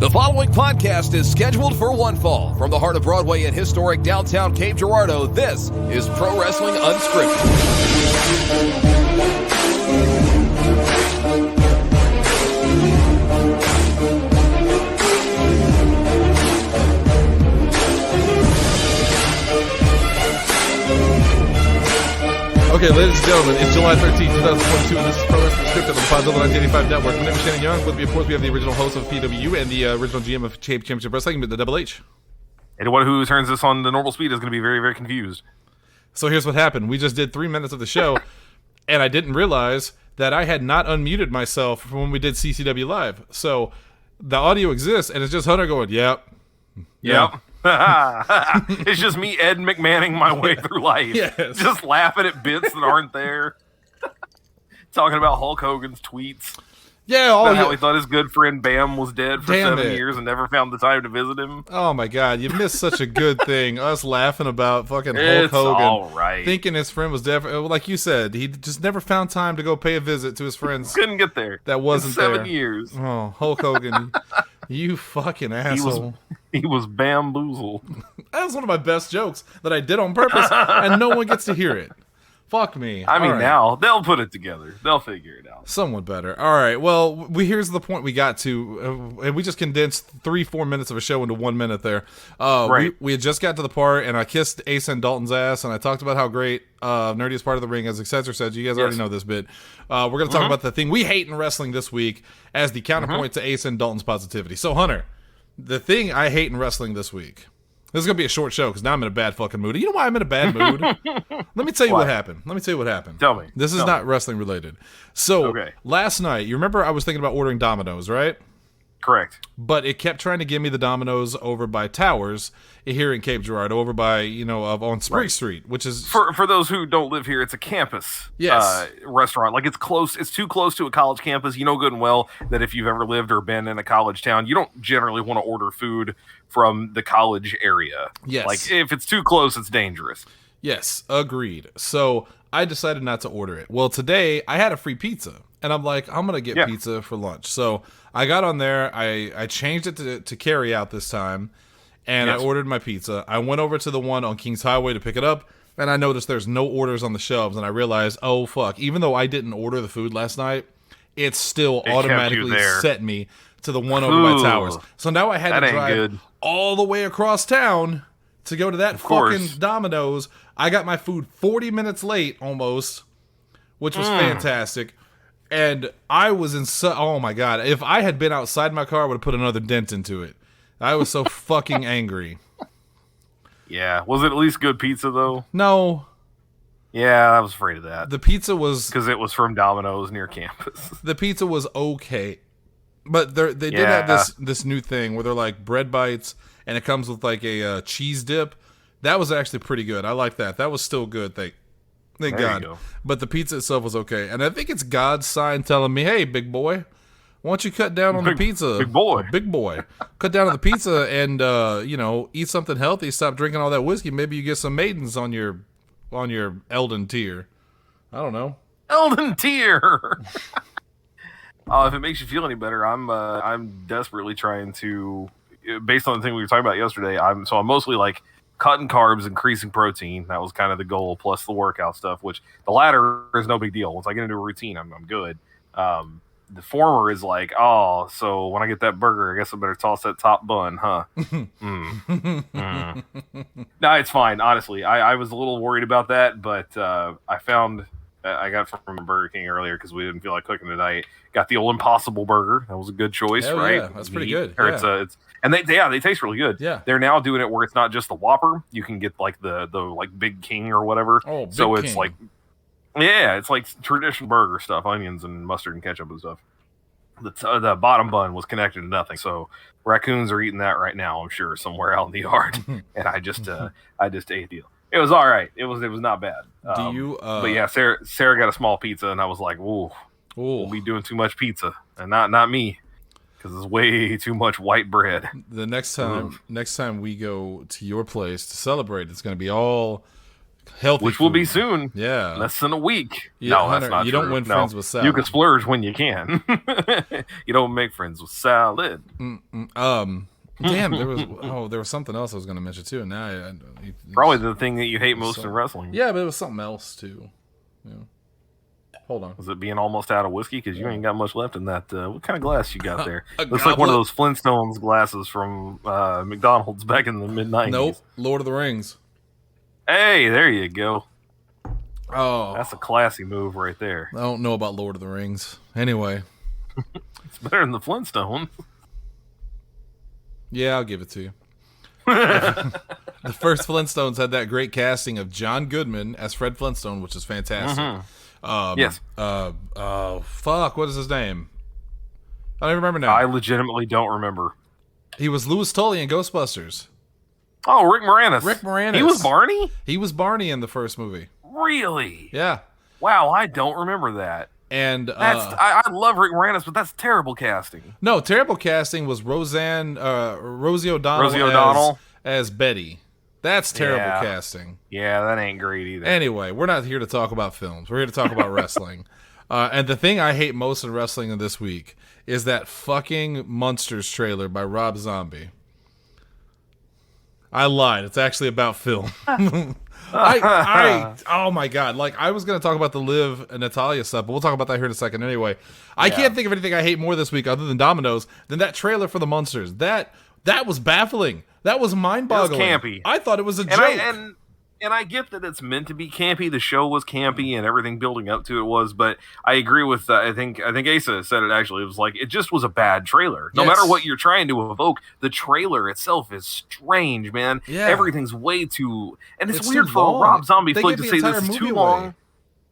The following podcast is scheduled for one fall. From the heart of Broadway in historic downtown Cape Girardeau, this is Pro Wrestling Unscripted. Okay, ladies and gentlemen, it's July 13th, 2022, and this is Pro Wrestling Unscripted on the Podzilla 1985 Network. My name is Shannon Young. With me, of course, we have the original host of PWU and the original GM of Championship Wrestling, the Double H. Anyone who turns this on the normal speed is going to be very, very confused. So here's what happened. We just did 3 minutes of the show, and I didn't realize that I had not unmuted myself from when we did CCW Live. So the audio exists, and it's just Hunter going, yep. It's just me, Ed McMahonning my way through life. Yes. Just laughing at bits that aren't there. Talking about Hulk Hogan's tweets. Yeah, About how he thought his good friend Bam was dead for 7 years and never found the time to visit him. Oh my God, you missed such a good thing. Us laughing about fucking Hulk It's Hogan, all right. thinking his friend was dead. Like you said, he just never found time to go pay a visit to his friends. Couldn't get there. That wasn't in 7 there. years. Oh, Hulk Hogan, you fucking asshole. He was bamboozled. That was one of my best jokes that I did on purpose, and no one gets to hear it. Fuck me. I mean, All right. now they'll put it together. They'll figure it out. Somewhat better. All right. Well, here's the point we got to, and we just condensed 3-4 minutes of a show into 1 minute there. Right. We had just got to the part, and I kissed Ace and Dalton's ass, and I talked about how great Nerdiest Part of the Ring, as Excessor said. You guys already know this bit. We're going to talk about the thing we hate in wrestling this week as the counterpoint to Ace and Dalton's positivity. So, Hunter, the thing I hate in wrestling this week. This is going to be a short show because now I'm in a bad fucking mood. You know why I'm in a bad mood? Let me tell you what happened. Tell me. This is not wrestling related. So, last night, you remember I was thinking about ordering Domino's, right? Correct. But it kept trying to give me the Domino's over by Towers here in Cape Girardeau, over by, on Spring Street, which is... For those who don't live here, it's a campus restaurant. Like, it's close. It's too close to a college campus. You know good and well that if you've ever lived or been in a college town, you don't generally want to order food from the college area. Yes. Like, if it's too close, it's dangerous. Yes, agreed. So I decided not to order it. Well, today I had a free pizza, and I'm like, I'm going to get pizza for lunch. So I got on there. I changed it to carry out this time, and I ordered my pizza. I went over to the one on Kings Highway to pick it up, and I noticed there's no orders on the shelves, and I realized, oh, fuck. Even though I didn't order the food last night, it still automatically set me to the one over by Towers. So now I had to drive all the way across town to go to that fucking Domino's. I got my food 40 minutes late almost, which was fantastic. And I was in oh my God. If I had been outside my car, I would have put another dent into it. I was so fucking angry. Yeah. Was it at least good pizza, though? No. Yeah, I was afraid of that. The pizza was... Because it was from Domino's near campus. The pizza was okay. But they did have this new thing where they're like bread bites, and it comes with like a cheese dip. That was actually pretty good. I like that. That was still good. Thank God. But the pizza itself was okay. And I think it's God's sign telling me, hey, big boy, why don't you cut down on the pizza? Big boy. Big boy. Cut down on the pizza and, eat something healthy. Stop drinking all that whiskey. Maybe you get some maidens on your Eldon tier. I don't know. Eldon tier. If it makes you feel any better, I'm desperately trying to, based on the thing we were talking about yesterday, I'm mostly like cutting carbs, increasing protein. That was kind of the goal, plus the workout stuff, which the latter is no big deal. Once I get into a routine, I'm good. The former is like, so when I get that burger, I guess I better toss that top bun, huh? No, it's fine. Honestly, I was a little worried about that, but I found I got from Burger King earlier because we didn't feel like cooking tonight. Got the old Impossible Burger. That was a good choice, right? Yeah, that's pretty good. It's and they taste really good. Yeah, they're now doing it where it's not just the Whopper. You can get like the like Big King or whatever. Oh, Big so King. It's like it's like traditional burger stuff, onions and mustard and ketchup and stuff. The bottom bun was connected to nothing, so raccoons are eating that right now. I'm sure somewhere out in the yard, and I just ate the. It was all right. It was not bad. But yeah, Sarah got a small pizza, and I was like, "Ooh, we'll be doing too much pizza," and not me, because it's way too much white bread. The next time we go to your place to celebrate, it's going to be all Healthy which will be food. soon. Yeah. Less than a week. Yeah, No, Hunter, that's not you true. don't win No. friends with salad. You can splurge when you can. You don't make friends with salad. Damn, there was something else I was going to mention too. And now Probably the thing that you hate most in wrestling. Yeah, but it was something else too. Yeah. Hold on. Was it being almost out of whiskey? Because you ain't got much left in that. What kind of glass you got there? A Looks like one of goblet? those Flintstones glasses from McDonald's back in the mid-90s. Nope. Lord of the Rings. Hey, there you go. Oh, That's a classy move right there. I don't know about Lord of the Rings. Anyway, It's better than the Flintstones. yeah, I'll give it to you. The first Flintstones had that great casting of John Goodman as Fred Flintstone, which is fantastic. Yes. Fuck, what is his name? I don't even remember now. I legitimately don't remember. He was Louis Tully in Ghostbusters. Oh, Rick Moranis. Rick Moranis. He was Barney? He was Barney in the first movie. Really? Yeah. Wow, I don't remember that. And I love Rick Moranis, but that's terrible casting. no, terrible casting was Rosie O'Donnell, as Betty. That's terrible casting. Yeah, that ain't great either. Anyway, we're not here to talk about films. We're here to talk about wrestling. And the thing I hate most in wrestling this week is that fucking Munsters trailer by Rob Zombie. I lied. It's actually about film. Oh my god! Like I was gonna talk about the Liv and Natalya stuff, but we'll talk about that here in a second. Anyway, I can't think of anything I hate more this week other than Domino's than that trailer for the Munsters. That was baffling. That was mind-boggling. It was campy. I thought it was a joke. And I get that it's meant to be campy. The show was campy, and everything building up to it was. But I agree with. I think Asa said it actually. It was like it just was a bad trailer. No matter what you're trying to evoke, the trailer itself is strange, man. Yeah. Everything's way too. And it's weird for a Rob Zombie flick to say this is too long.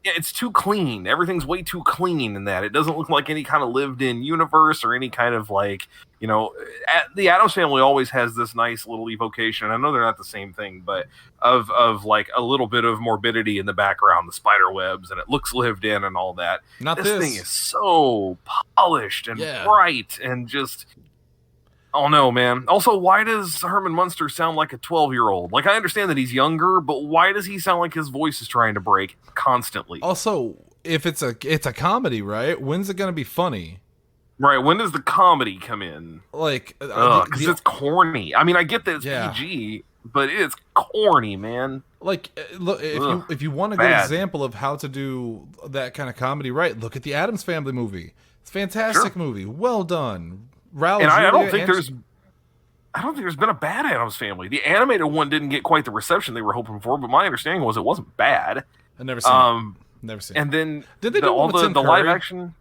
Yeah, it's too clean. Everything's way too clean in that. It doesn't look like any kind of lived-in universe or any kind of like, the Addams Family always has this nice little evocation. I know they're not the same thing, but of like a little bit of morbidity in the background, the spider webs, and it looks lived in and all that. This thing is so polished and bright and just. Oh no, man. Also, why does Herman Munster sound like a 12-year-old? Like, I understand that he's younger, but why does he sound like his voice is trying to break constantly? Also, if it's a comedy, right? When's it gonna be funny? Right. When does the comedy come in? Like, because it's corny. I mean, I get that it's PG, but it's corny, man. Like, look, if you want a good example of how to do that kind of comedy, right? Look at the Addams Family movie. It's a fantastic movie. Well done. And I don't think there's been a bad Addams Family. The animated one didn't get quite the reception they were hoping for, but my understanding was it wasn't bad. I've never seen it. Never seen it. And then did they do all the live action?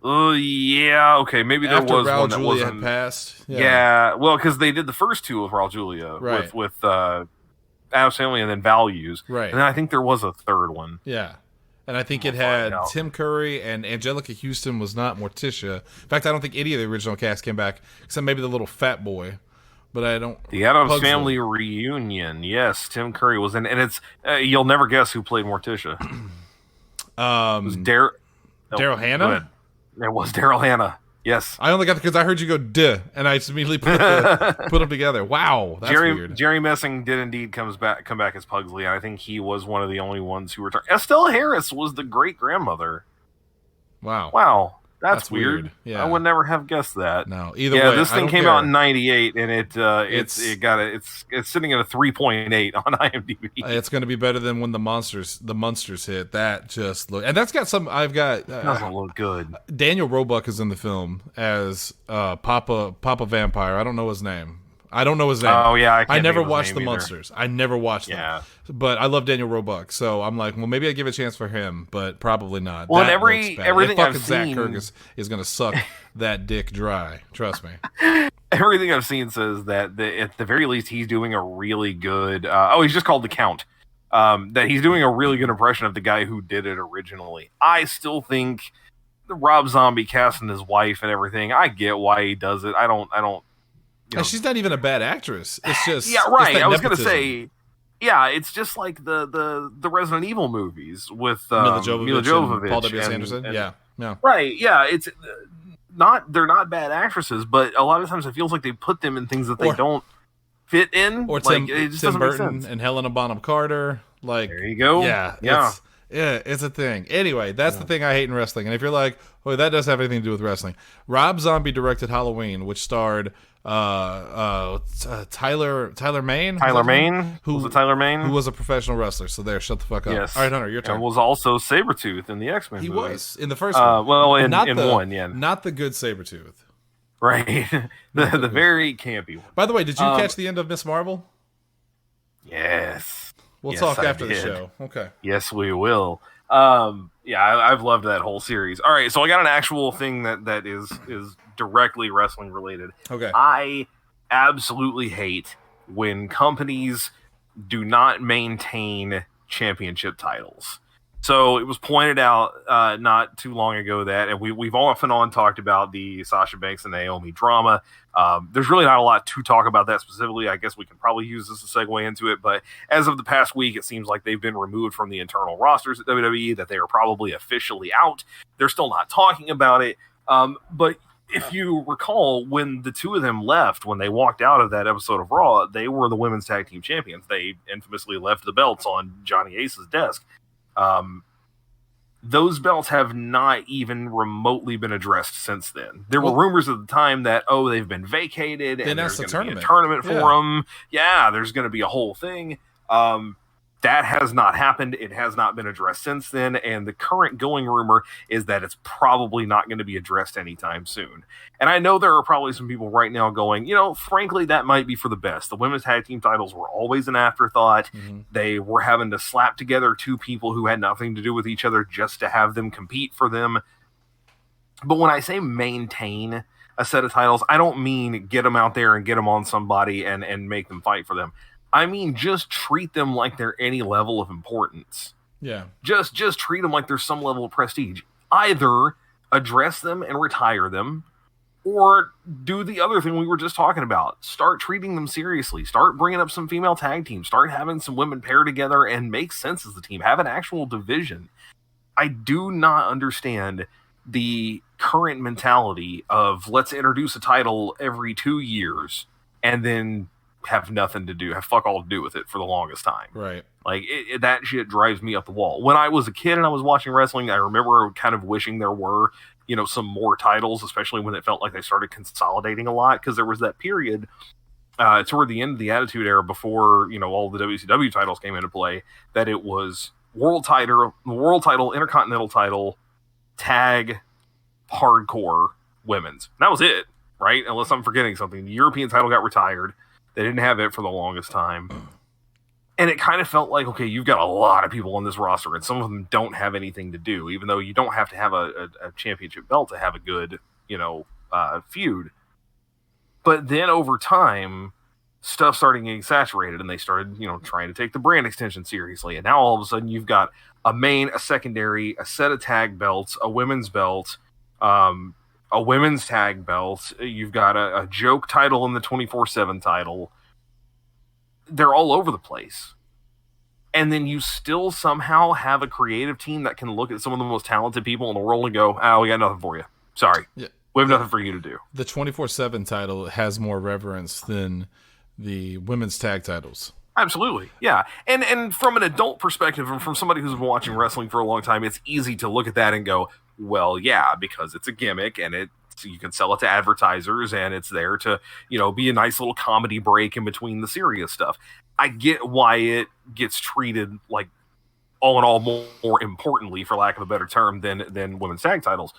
Yeah, okay, maybe there after was Raul one that Julia wasn't. Had passed. Yeah, well, because they did the first two of Raul Julia with Addams Family and then Values, right? And then I think there was a third one. Yeah. And I think it had Tim Curry and Angelica Houston was not Morticia. In fact, I don't think any of the original cast came back, except maybe the little fat boy. But I don't. The Addams Family reunion. Yes, Tim Curry was in, and it's you'll never guess who played Morticia. It was Daryl Hannah. It was Daryl Hannah. Yes, I only got because I heard you go duh, and I just immediately put them together. Wow, that's weird. Jerry Messing did indeed come back as Pugsley, and I think he was one of the only ones who returned. Estelle Harris was the great grandmother. Wow, that's weird. Yeah, I would never have guessed that. No, either way, this thing came out in '98, and it's sitting at a 3.8 on IMDb. It's going to be better than when the Munsters hit. That just look, and that's got some. I've got doesn't look good. Daniel Roebuck is in the film as Papa Vampire. I don't know his name. Oh yeah, I never watched the Munsters. I never watched them. But I love Daniel Roebuck, so I'm like, well, maybe I give it a chance for him, but probably not. Well, everything I've seen, Zach Kirkus is going to suck that dick dry. Trust me. Everything I've seen says that at the very least he's doing a really good. He's just called the Count. That he's doing a really good impression of the guy who did it originally. I still think the Rob Zombie casting his wife and everything. I get why he does it. I don't. She's not even a bad actress. It's just I was going to say, it's just like the Resident Evil movies with Mila Jovovich, Paul W.S. Anderson. Right. Yeah, it's they're not bad actresses, but a lot of times it feels like they put them in things that they don't fit in. Or Tim Burton and Helena Bonham Carter. Like, there you go. Yeah. It's a thing. Anyway, that's the thing I hate in wrestling. And if you're like, oh, that doesn't have anything to do with wrestling. Rob Zombie directed Halloween, which starred Tyler Mane. Tyler Mane? Was it Tyler Mane? Who was a professional wrestler. So there, shut the fuck up. Yes. All right, Hunter, your turn. And was also Sabretooth in the X-Men He movie. was in the first one. Well, in one, yeah. Not the good Sabretooth. Right. the very campy one. By the way, did you catch the end of Miss Marvel? Yes. We'll Yes, talk I after the did. show. Okay. Yes, we will. I've loved that whole series. All right, so I got an actual thing that is directly wrestling related. Okay. I absolutely hate when companies do not maintain championship titles. So it was pointed out not too long ago that, and we've off and on talked about the Sasha Banks and Naomi drama. There's really not a lot to talk about that specifically. I guess we can probably use this to segue into it. But as of the past week, it seems like they've been removed from the internal rosters at WWE, that they are probably officially out. They're still not talking about it. But if you recall, when the two of them left, when they walked out of that episode of Raw, they were the women's tag team champions. They infamously left the belts on Johnny Ace's desk. Those belts have not even remotely been addressed since then. There were rumors at the time that, they've been vacated and there's going to be a tournament for them. Yeah, there's going to be a whole thing. That has not happened. It has not been addressed since then. And the current going rumor is that it's probably not going to be addressed anytime soon. And I know there are probably some people right now going, frankly, that might be for the best. The women's tag team titles were always an afterthought. Mm-hmm. They were having to slap together two people who had nothing to do with each other just to have them compete for them. But when I say maintain a set of titles, I don't mean get them out there and get them on somebody and make them fight for them. I mean, just treat them like they're any level of importance. Yeah. Just treat them like there's some level of prestige. Either address them and retire them, or do the other thing we were just talking about. Start treating them seriously. Start bringing up some female tag teams. Start having some women pair together and make sense as a team. Have an actual division. I do not understand the current mentality of let's introduce a title every 2 years and then have nothing to do, have fuck all to do with it for the longest time. Right. Like, that shit drives me up the wall. When I was a kid and I was watching wrestling, I remember kind of wishing there were, some more titles, especially when it felt like they started consolidating a lot, because there was that period toward the end of the Attitude Era before, all the WCW titles came into play, that it was world title, Intercontinental title, tag, hardcore, women's. And that was it, right? Unless I'm forgetting something. The European title got retired. They didn't have it for the longest time. And it kind of felt like, okay, you've got a lot of people on this roster, and some of them don't have anything to do, even though you don't have to have a championship belt to have a good, feud. But then over time, stuff started getting saturated, and they started, trying to take the brand extension seriously. And now all of a sudden you've got a main, a secondary, a set of tag belts, a women's belt, a women's tag belt. You've got a joke title in the 24/7 title. They're all over the place. And then you still somehow have a creative team that can look at some of the most talented people in the world and go, we got nothing for you. Sorry. Yeah. We have nothing for you to do. The 24/7 title has more reverence than the women's tag titles. Absolutely. Yeah. And from an adult perspective, and from somebody who's been watching wrestling for a long time, it's easy to look at that and go, well, yeah, because it's a gimmick and you can sell it to advertisers and it's there to, be a nice little comedy break in between the serious stuff. I get why it gets treated like all in all more importantly, for lack of a better term, than women's tag titles,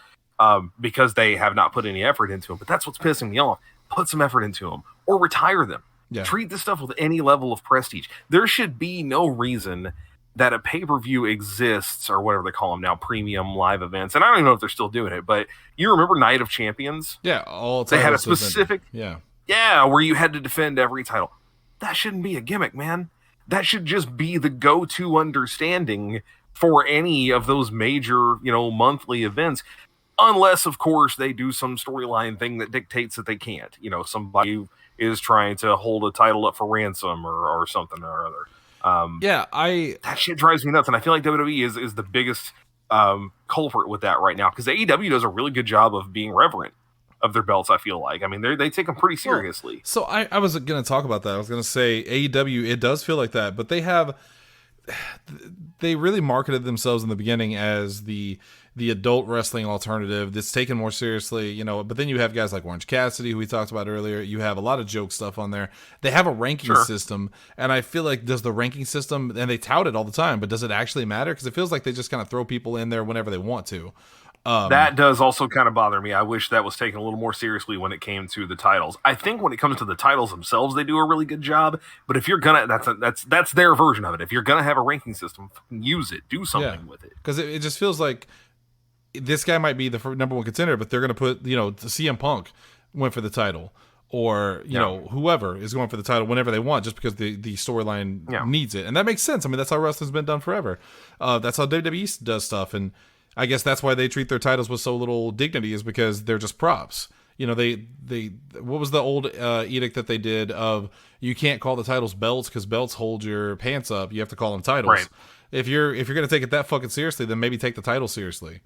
because they have not put any effort into them. But that's what's pissing me off. Put some effort into them or retire them. Yeah. Treat this stuff with any level of prestige. There should be no reason that a pay-per-view exists, or whatever they call them now, premium live events. And I don't even know if they're still doing it, but you remember Night of Champions? Yeah, all they had a specific, yeah, where you had to defend every title. That shouldn't be a gimmick, man. That should just be the go-to understanding for any of those major, monthly events. Unless, of course, they do some storyline thing that dictates that they can't. Somebody is trying to hold a title up for ransom or something or other. That shit drives me nuts, and I feel like WWE is the biggest culprit with that right now, because AEW does a really good job of being reverent of their belts. I feel like, they take them pretty seriously. So I was going to talk about that. I was going to say AEW, it does feel like that, but they have they really marketed themselves in the beginning as the adult wrestling alternative that's taken more seriously, you know. But then you have guys like Orange Cassidy, who we talked about earlier. You have a lot of joke stuff on there. They have a ranking system, and I feel like, does the ranking system, and they tout it all the time, but does it actually matter? Because it feels like they just kind of throw people in there whenever they want to. That does also kind of bother me. I wish that was taken a little more seriously when it came to the titles. I think when it comes to the titles themselves, they do a really good job. But if you're gonna, that's their version of it. If you're gonna have a ranking system, use it. Do something with it. Because it just feels like this guy might be the number one contender, but they're gonna put, you know, CM Punk went for the title, or you know, whoever is going for the title whenever they want, just because the storyline needs it, and that makes sense. I mean, that's how wrestling's been done forever. That's how WWE does stuff, and I guess that's why they treat their titles with so little dignity, is because they're just props. You know, they what was the old edict that they did of, you can't call the titles belts because belts hold your pants up. You have to call them titles. Right. If you're going to take it that fucking seriously, then maybe take the title seriously.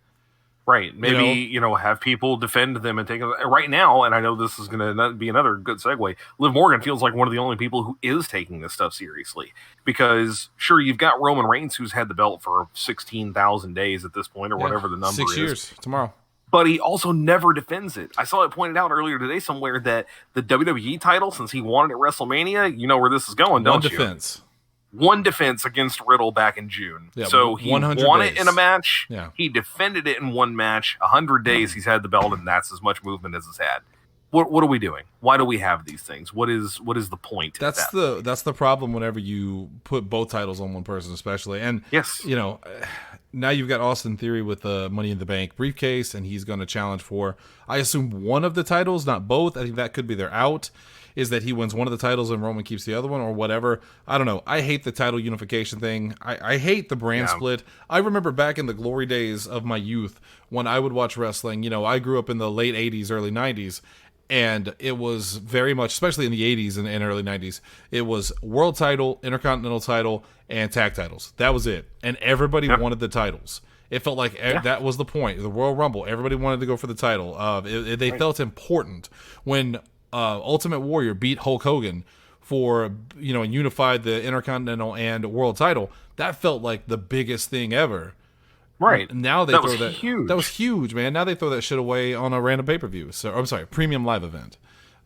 Right. Maybe, you know, have people defend them and take it. Right now, and I know this is going to be another good segue, Liv Morgan feels like one of the only people who is taking this stuff seriously. Because, sure, you've got Roman Reigns, who's had the belt for 16,000 days at this point, or whatever the number 6 years tomorrow. But he also never defends it. I saw it pointed out earlier today somewhere that the WWE title, since he won it at WrestleMania, you know where this is going, don't you? One defense against Riddle back in June. Yeah, so he won it in a match. Yeah. He defended it in one match. 100 days he's had the belt, and that's as much movement as it's had. What are we doing? Why do we have these things? What is the point? That's the problem whenever you put both titles on one person, especially. And you know, now you've got Austin Theory with the Money in the Bank briefcase, and he's going to challenge for, I assume, one of the titles, not both. I think that could be their out, is that he wins one of the titles and Roman keeps the other one, or whatever. I don't know. I hate the title unification thing. I hate the brand split. I remember back in the glory days of my youth when I would watch wrestling. You know, I grew up in the late 80s, early 90s, and it was very much, especially in the 80s and early 90s, it was world title, intercontinental title, and tag titles. That was it. And everybody wanted the titles. It felt like that was the point. The Royal Rumble, everybody wanted to go for the title. They felt important when Ultimate Warrior beat Hulk Hogan for, you know, and unified the Intercontinental and World title. That felt like the biggest thing ever. Right. Now they throw that. Huge. That was huge, man. Now they throw that shit away on a random pay-per-view. So I'm sorry, premium live event.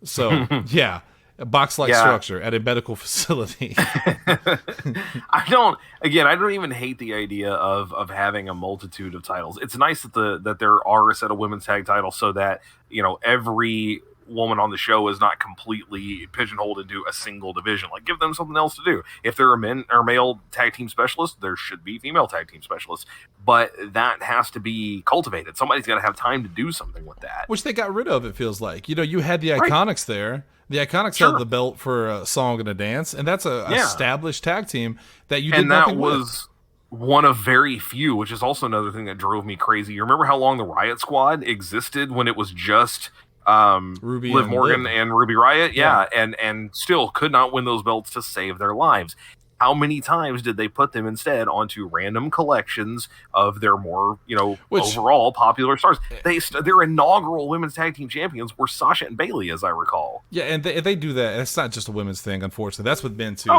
So yeah, a box-like structure at a medical facility. I don't even hate the idea of having a multitude of titles. It's nice that there are a set of women's tag titles, so that, you know, every woman on the show is not completely pigeonholed into a single division. Like, give them something else to do. If there are male tag team specialists, there should be female tag team specialists, but that has to be cultivated. Somebody's got to have time to do something with that, which they got rid of. It feels like, you know, you had the Iconics there. The Iconics held the belt for a song and a dance, and that's a established tag team that you did nothing with. And that was one of very few, which is also another thing that drove me crazy. You remember how long the Riot Squad existed when it was just Ruby Liv Morgan and Ruby Riot, and still could not win those belts to save their lives. How many times did they put them instead onto random collections of their more, you know, overall popular stars? Their inaugural women's tag team champions were Sasha and Bayley, as I recall. Yeah, and they do that. It's not just a women's thing, unfortunately. That's with men too.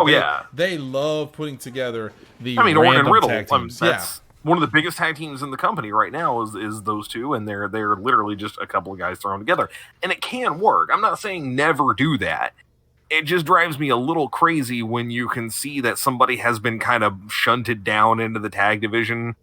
They love putting together random Orton and Riddle. Tag teams. That's one of the biggest tag teams in the company right now is those two, and they're literally just a couple of guys thrown together, and it can work. I'm not saying never do that. It just drives me a little crazy when you can see that somebody has been kind of shunted down into the tag division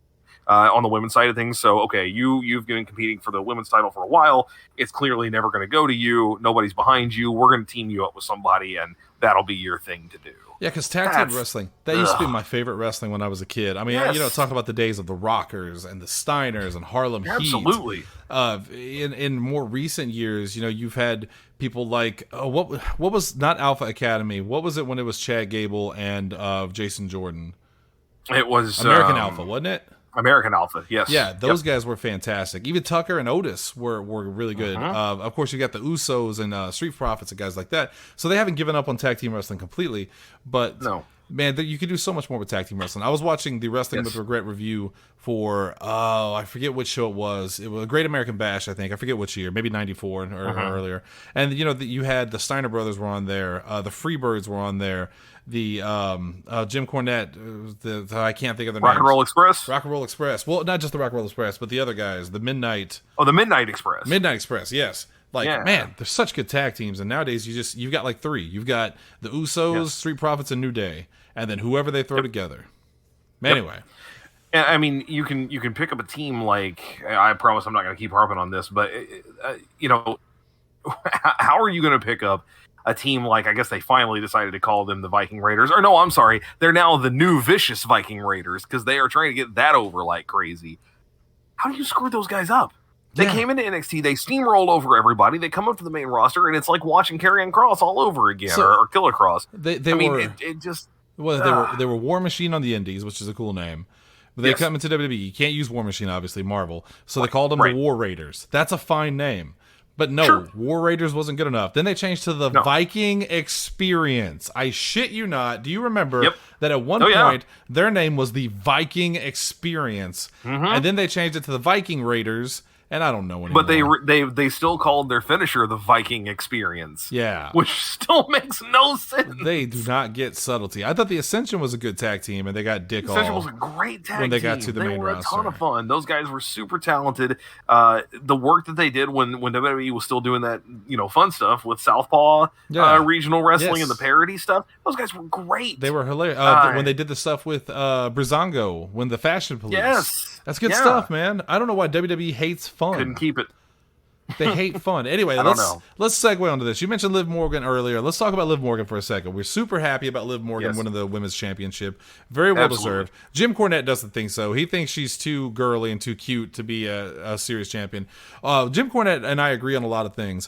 on the women's side of things. So, okay, you've been competing for the women's title for a while. It's clearly never going to go to you. Nobody's behind you. We're going to team you up with somebody, and that'll be your thing to do. Yeah, because tag team wrestling, that used to be my favorite wrestling when I was a kid. I mean, you know, talk about the days of the Rockers and the Steiners and Harlem Heat. Absolutely. In more recent years, you know, you've had people like, what was not Alpha Academy? What was it when it was Chad Gable and Jason Jordan? It was American Alpha, wasn't it? American Alpha, yes. Yeah, those guys were fantastic. Even Tucker and Otis were really good. Of course, you got the Usos and Street Profits and guys like that. So they haven't given up on tag team wrestling completely. But Man, you could do so much more with tag team wrestling. I was watching the Wrestling with Regret review for, I forget which show it was. It was a Great American Bash, I think. I forget which year, maybe 94 or earlier. And, you had the Steiner brothers were on there. The Freebirds were on there. The Jim Cornette, I can't think of the names. Rock and Roll Express? Rock and Roll Express. Well, not just the Rock and Roll Express, but the other guys, the Midnight. Oh, the Midnight Express. Midnight Express, yes. Man, there's such good tag teams, and nowadays you've got like 3. You've got the Usos, Street Profits, and New Day, and then whoever they throw together. Anyway, I mean, you can pick up a team like, I promise I'm not going to keep harping on this, but how are you going to pick up a team like, I guess they finally decided to call them the Viking Raiders, or no, I'm sorry, they're now the new vicious Viking Raiders because they are trying to get that over like crazy. How do you screw those guys up? They came into NXT, they steamrolled over everybody, they come up to the main roster, and it's like watching Karrion Kross all over again, or Killer Kross. They were War Machine on the Indies, which is a cool name. But they come into WWE. You can't use War Machine, obviously, Marvel. So they called them the War Raiders. That's a fine name. But no, War Raiders wasn't good enough. Then they changed to the Viking Experience. I shit you not. Do you remember that at one point, their name was the Viking Experience? And then they changed it to the Viking Raiders. And I don't know anymore. But they still called their finisher the Viking Experience. Yeah. Which still makes no sense. They do not get subtlety. I thought the Ascension was a good tag team, and they got dick off. Ascension was a great tag team. When they got to the main roster. They were a ton of fun. Those guys were super talented. The work that they did when WWE was still doing that, fun stuff with Southpaw regional wrestling and the parody stuff, those guys were great. They were hilarious. When they did the stuff with Breezango, when the Fashion Police. Yes. That's good stuff, man. I don't know why WWE hates fun. Couldn't keep it. They hate fun. Anyway, let's segue onto this. You mentioned Liv Morgan earlier. Let's talk about Liv Morgan for a second. We're super happy about Liv Morgan winning the women's championship. Very well deserved. Jim Cornette doesn't think so. He thinks she's too girly and too cute to be a series champion. Jim Cornette and I agree on a lot of things.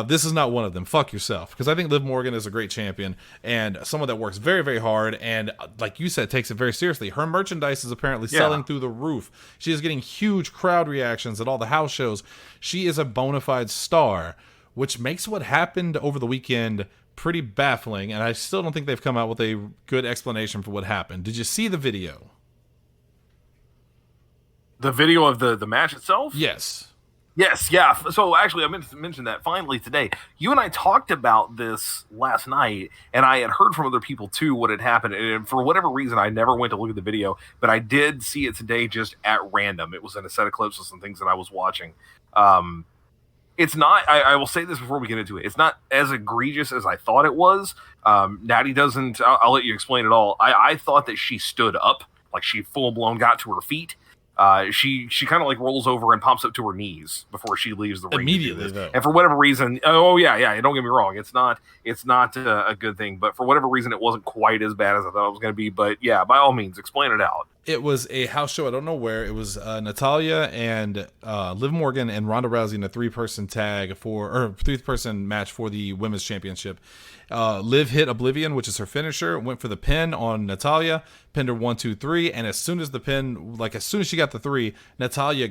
This is not one of them. Fuck yourself. Because I think Liv Morgan is a great champion and someone that works very, very hard and, like you said, takes it very seriously. Her merchandise is apparently selling through the roof. She is getting huge crowd reactions at all the house shows. She is a bona fide star, which makes what happened over the weekend pretty baffling, and I still don't think they've come out with a good explanation for what happened. Did you see the video? The video of the match itself? Yes. Yes, yeah. So actually, I meant to mention that finally today. You and I talked about this last night, and I had heard from other people too what had happened. And for whatever reason, I never went to look at the video, but I did see it today just at random. It was in a set of clips of some things that I was watching. It's not, I will say this before we get into it, it's not as egregious as I thought it was. Natty doesn't, I'll let you explain it all. I thought that she stood up, like she full blown got to her feet. She kind of like rolls over and pops up to her knees before she leaves the ring immediately, though. And for whatever reason, don't get me wrong, it's not a good thing, but for whatever reason, it wasn't quite as bad as I thought it was going to be. But yeah, by all means, explain it out. It was a house show. I don't know where. It was Natalya and Liv Morgan and Ronda Rousey in a three-person match for the women's championship. Liv hit Oblivion, which is her finisher, went for the pin on Natalya, pinned her 1, 2, 3, and as soon as she got the 3, Natalya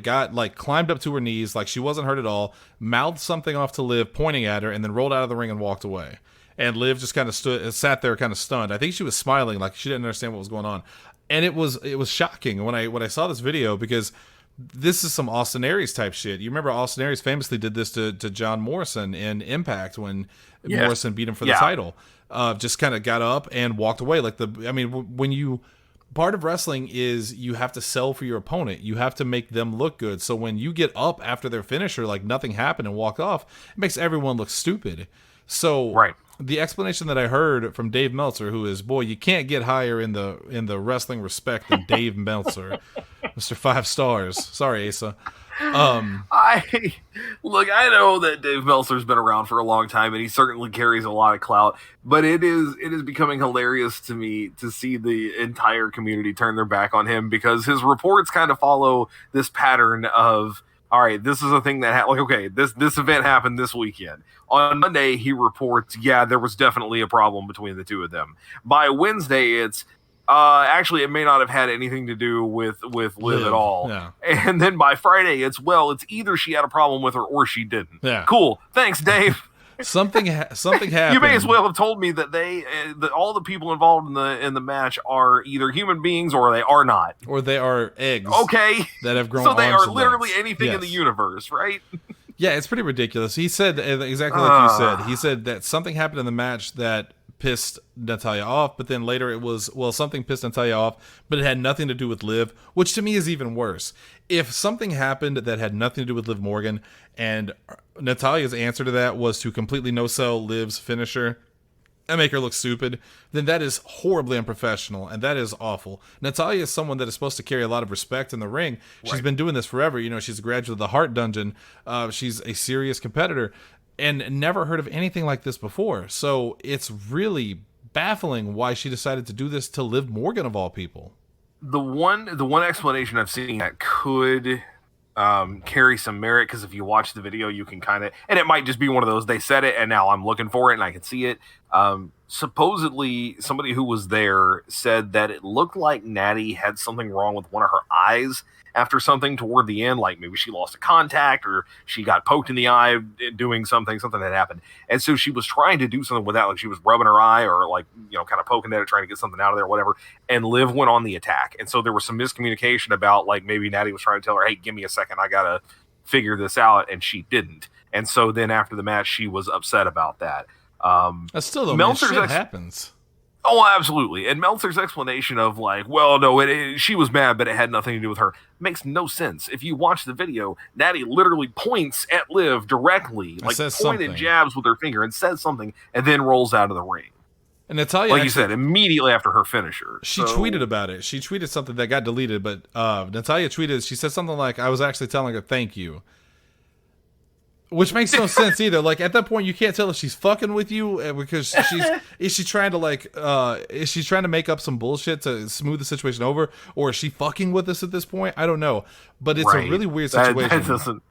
climbed up to her knees like she wasn't hurt at all, mouthed something off to Liv, pointing at her, and then rolled out of the ring and walked away. And Liv just kind of sat there kind of stunned. I think she was smiling like she didn't understand what was going on. And it was shocking when I saw this video, because this is some Austin Aries type shit. You remember Austin Aries famously did this to John Morrison in Impact when Morrison beat him for the title. Just kind of got up and walked away. Part of wrestling is you have to sell for your opponent. You have to make them look good. So when you get up after their finisher, like nothing happened, and walk off, it makes everyone look stupid. So the explanation that I heard from Dave Meltzer, who is, boy, you can't get higher in the wrestling respect than Dave Meltzer, Mr. 5 stars. Sorry, Asa. I know that Dave Meltzer's been around for a long time, and he certainly carries a lot of clout. But it is becoming hilarious to me to see the entire community turn their back on him, because his reports kind of follow this pattern of, all right, this is a thing that this event happened this weekend. On Monday, he reports, there was definitely a problem between the two of them. By Wednesday, it's actually it may not have had anything to do with Liv at all. Yeah. And then by Friday, it's either she had a problem with her or she didn't. Yeah. Cool. Thanks, Dave. something happened. You may as well have told me that that all the people involved in the match are either human beings or they are not, or they are eggs. Okay, that have grown. So they arms are and literally legs. anything in the universe, right? Yeah, it's pretty ridiculous. He said exactly like you said. He said that something happened in the match that pissed Natalya off, but then later it was, something pissed Natalya off, but it had nothing to do with Liv, which to me is even worse. If something happened that had nothing to do with Liv Morgan, and Natalya's answer to that was to completely no-sell Liv's finisher and make her look stupid, then that is horribly unprofessional, and that is awful. Natalya is someone that is supposed to carry a lot of respect in the ring. She's been doing this forever. She's a graduate of the Heart Dungeon. She's a serious competitor, and never heard of anything like this before. So it's really baffling why she decided to do this to Liv Morgan of all people. The one explanation I've seen that could carry some merit, because if you watch the video, you can kind of, and it might just be one of those, they said it and now I'm looking for it and I can see it. Supposedly somebody who was there said that it looked like Natty had something wrong with one of her eyes after something toward the end, like maybe she lost a contact or she got poked in the eye doing something that happened. And so she was trying to do something with that, like she was rubbing her eye or like, kind of poking at it, trying to get something out of there, whatever. And Liv went on the attack. And so there was some miscommunication about like maybe Natty was trying to tell her, hey, give me a second, I got to figure this out. And she didn't. And so then after the match, she was upset about that. That's still the man, shit happens. Oh, absolutely. And Meltzer's explanation of like, well, no, she was mad, but it had nothing to do with her, makes no sense. If you watch the video, Natty literally points at Liv directly, like pointed jabs with her finger and says something, and then rolls out of the ring. And Natalya, like you said, immediately after her finisher. She tweeted about it. She tweeted something that got deleted, but Natalya tweeted, she said something like, I was actually telling her thank you. Which makes no sense either. Like at that point, you can't tell if she's fucking with you because is she trying to make up some bullshit to smooth the situation over, or is she fucking with us at this point? I don't know, but it's a really weird situation.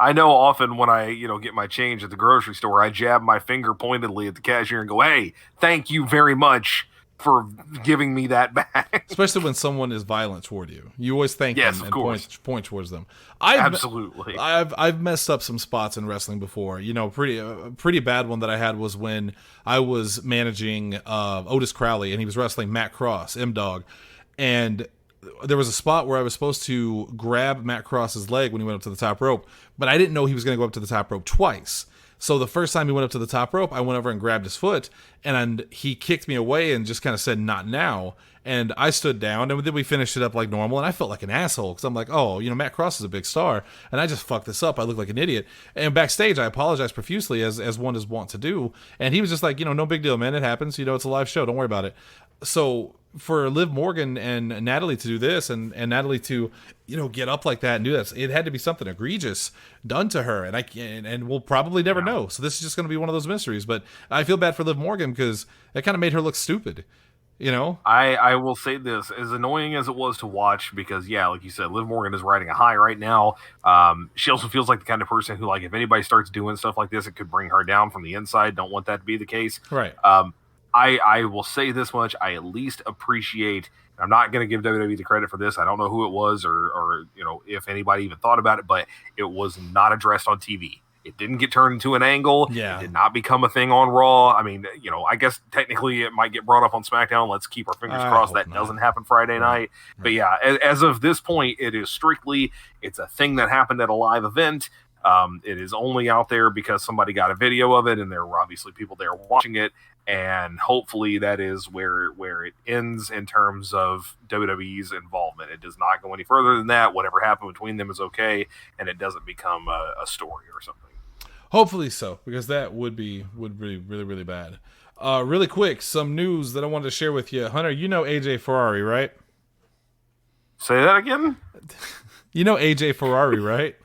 I know often when I get my change at the grocery store, I jab my finger pointedly at the cashier and go, "Hey, thank you very much for giving me that back." Especially when someone is violent toward you, you always thank them and point towards them. Absolutely. I've messed up some spots in wrestling before. Pretty bad one that I had was when I was managing Otis Crowley and he was wrestling Matt Cross, M-Dog, and there was a spot where I was supposed to grab Matt Cross's leg when he went up to the top rope, but I didn't know he was going to go up to the top rope twice. So the first time he went up to the top rope, I went over and grabbed his foot, and he kicked me away and just kind of said, "Not now." And I stood down, and then we finished it up like normal, and I felt like an asshole, because I'm like, oh, Matt Cross is a big star, and I just fucked this up. I look like an idiot. And backstage, I apologized profusely, as one is wont to do, and he was just like, no big deal, man, it happens, it's a live show, don't worry about it. So for Liv Morgan and Natalie to do this, and Natalie to get up like that and do this, it had to be something egregious done to her, and we'll probably never know. So this is just going to be one of those mysteries. But I feel bad for Liv Morgan because that kind of made her look stupid. I will say this, as annoying as it was to watch, because like you said, Liv Morgan is riding a high right now. She also feels like the kind of person who, like, if anybody starts doing stuff like this, it could bring her down from the inside. Don't want that to be the case. Right. I will say this much. I at least appreciate, I'm not going to give WWE the credit for this. I don't know who it was or if anybody even thought about it, but it was not addressed on TV. It didn't get turned into an angle. Yeah. It did not become a thing on Raw. I mean, I guess technically it might get brought up on SmackDown. Let's keep our fingers crossed that doesn't happen Friday night. Right. But yeah, as of this point, it is strictly, it's a thing that happened at a live event. It is only out there because somebody got a video of it, and there were obviously people there watching it. And hopefully that is where it ends in terms of WWE's involvement. It does not go any further than that. Whatever happened between them is okay, and it doesn't become a story or something. Hopefully so, because that would be really, really bad. Really quick, some news that I wanted to share with you. Hunter, AJ Ferrari, right? Say that again? AJ Ferrari, right?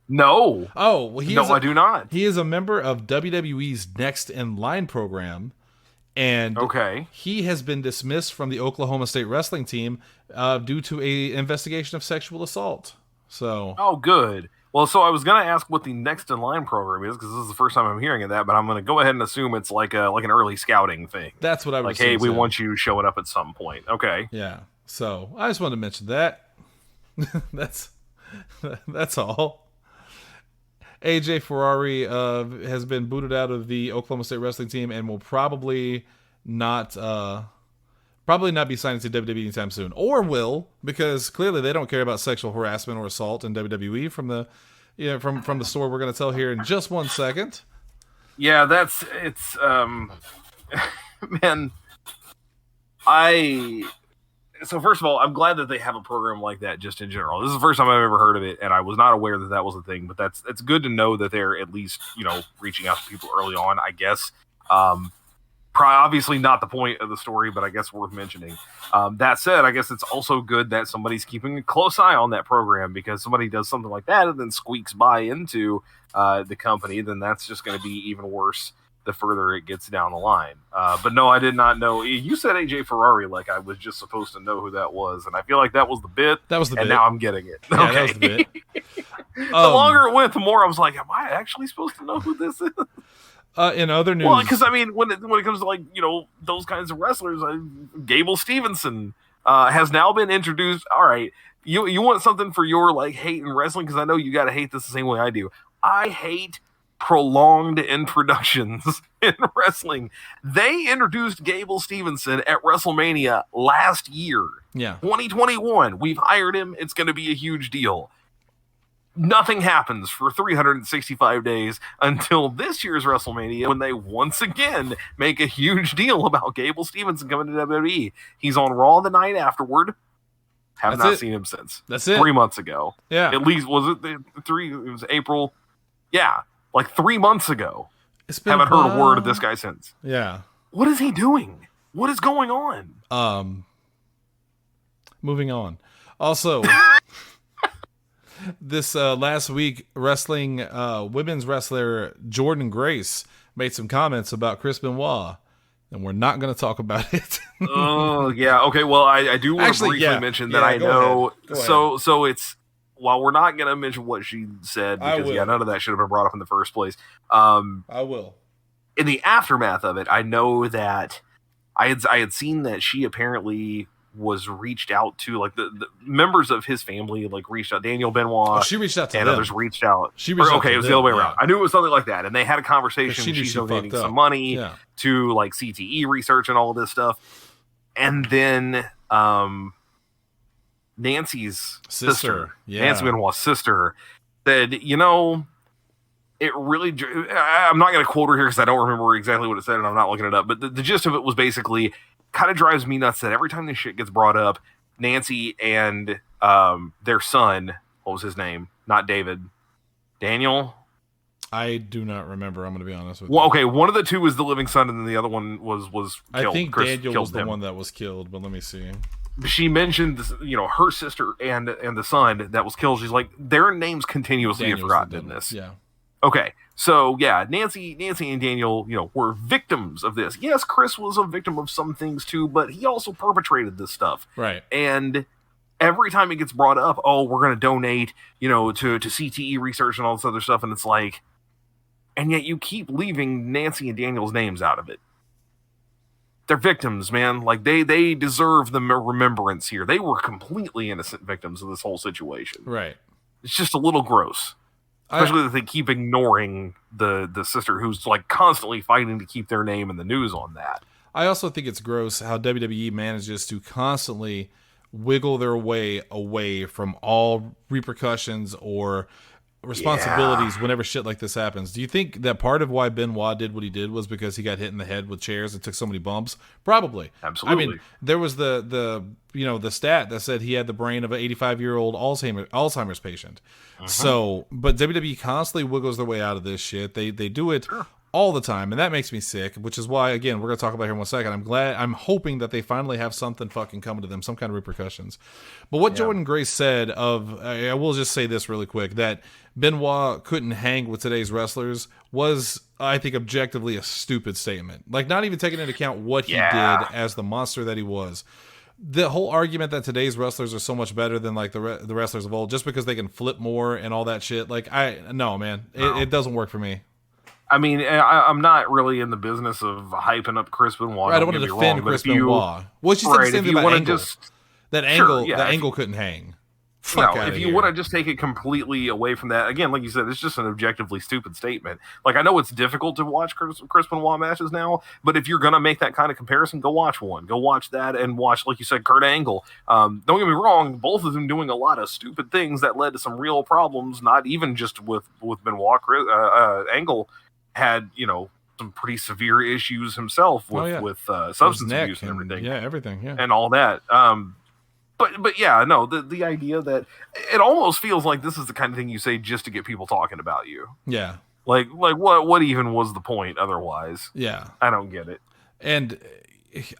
No. Oh, well, I do not. He is a member of WWE's Next in Line program, and he has been dismissed from the Oklahoma State wrestling team due to a investigation of sexual assault. So. Oh, good. Well, so I was going to ask what the Next in Line program is, because this is the first time I'm hearing of that, but I'm going to go ahead and assume it's like an early scouting thing. That's what I was like, hey, we want you showing up at some point. Okay. Yeah. So I just wanted to mention that. That's all. AJ Ferrari has been booted out of the Oklahoma State wrestling team and will probably not be signing to WWE anytime soon, or will, because clearly they don't care about sexual harassment or assault in WWE from the story we're going to tell here in just 1 second. Yeah, man. So first of all, I'm glad that they have a program like that just in general. This is the first time I've ever heard of it, and I was not aware that was a thing, but it's good to know that they're at least, reaching out to people early on, I guess. Obviously not the point of the story, but I guess worth mentioning. That said, I guess it's also good that somebody's keeping a close eye on that program, because somebody does something like that and then squeaks by into the company, then that's just going to be even worse the further it gets down the line. But no, I did not know. You said AJ Ferrari like I was just supposed to know who that was, and I feel like that was the bit. That was the bit. And now I'm getting it. Yeah, that was the bit. The longer it went, the more I was like, am I actually supposed to know who this is? In other news... Well, because, I mean, when it comes to, those kinds of wrestlers, Gable Stevenson has now been introduced. All right, you want something for your, hate in wrestling? Because I know you got to hate this the same way I do. I hate prolonged introductions in wrestling. They introduced Gable Stevenson at WrestleMania last year. Yeah. 2021. We've hired him. It's going to be a huge deal. Nothing happens for 365 days until this year's WrestleMania, when they once again make a huge deal about Gable Stevenson coming to WWE. He's on Raw the night afterward. Have not seen him since. That's it. 3 months ago. Yeah. At least, was it three? It was April. Yeah. 3 months ago. Haven't heard a word of this guy since. Yeah. What is he doing? What is going on? Moving on. Also... This last week, women's wrestler Jordan Grace made some comments about Chris Benoit, and we're not going to talk about it. Oh, yeah. Okay, well, I do want to briefly mention that I know. So it's, while we're not going to mention what she said, because none of that should have been brought up in the first place. I will. In the aftermath of it, I know that I had seen that she apparently was reached out to, the members of his family, reached out. Daniel Benoit. Oh, she reached out to and them. others reached out. It was the other way around. I knew it was something like that, and they had a conversation. She's donating some money to CTE research and all of this stuff. And then Nancy's sister, Nancy Benoit's sister, said, it really, I'm not going to quote her here because I don't remember exactly what it said, and I'm not looking it up, but the gist of it was basically, kind of drives me nuts that every time this shit gets brought up, Nancy and their son, what was his name? Not David. Daniel? I do not remember, I'm going to be honest with you. Well, okay, one of the two was the living son, and then the other one was killed. I think Chris Daniel was the one that was killed, but let me see. She mentioned, her sister and the son that was killed. She's like, their names continuously get forgotten in this. Yeah. Okay, so yeah, Nancy and Daniel, were victims of this. Yes, Chris was a victim of some things too, but he also perpetrated this stuff. Right. And every time it gets brought up, oh, we're going to donate, to CTE research and all this other stuff, and it's like, and yet you keep leaving Nancy and Daniel's names out of it. They're victims, man. They deserve the remembrance here. They were completely innocent victims of this whole situation. Right. It's just a little gross. Especially that they keep ignoring the sister who's constantly fighting to keep their name in the news on that. I also think it's gross how WWE manages to constantly wiggle their way away from all repercussions or responsibilities whenever shit like this happens. Do you think that part of why Benoit did what he did was because he got hit in the head with chairs and took so many bumps? Probably. Absolutely. I mean, there was the stat that said he had the brain of an 85-year-old Alzheimer's patient. So, but WWE constantly wiggles their way out of this shit. They do it all the time, and that makes me sick, which is why, again, we're going to talk about here in 1 second. I'm hoping that they finally have something fucking coming to them, some kind of repercussions. But what Jordan Grace said I will just say this really quick, that Benoit couldn't hang with today's wrestlers was, I think, objectively a stupid statement. Not even taking into account what he did as the monster that he was. The whole argument that today's wrestlers are so much better than the wrestlers of old just because they can flip more and all that shit. No, man, it doesn't work for me. I mean, I'm not really in the business of hyping up Chris Benoit. I don't want to defend Chris Benoit. Well, she said the same thing about Angle. That Angle couldn't hang. Fuck No, outta if you here. want to just take it completely away from that, again, like you said, it's just an objectively stupid statement. Like, I know it's difficult to watch Chris Benoit matches now, but if you're going to make that kind of comparison, go watch one. Go watch that and watch, like you said, Kurt Angle. Don't get me wrong, both of them doing a lot of stupid things that led to some real problems, not even just with Benoit. Angle had, some pretty severe issues himself with substance abuse and everything. Yeah, everything, yeah. And all that. But yeah, no, the idea that it almost feels like this is the kind of thing you say just to get people talking about you. Yeah. Like what even was the point otherwise? Yeah. I don't get it. And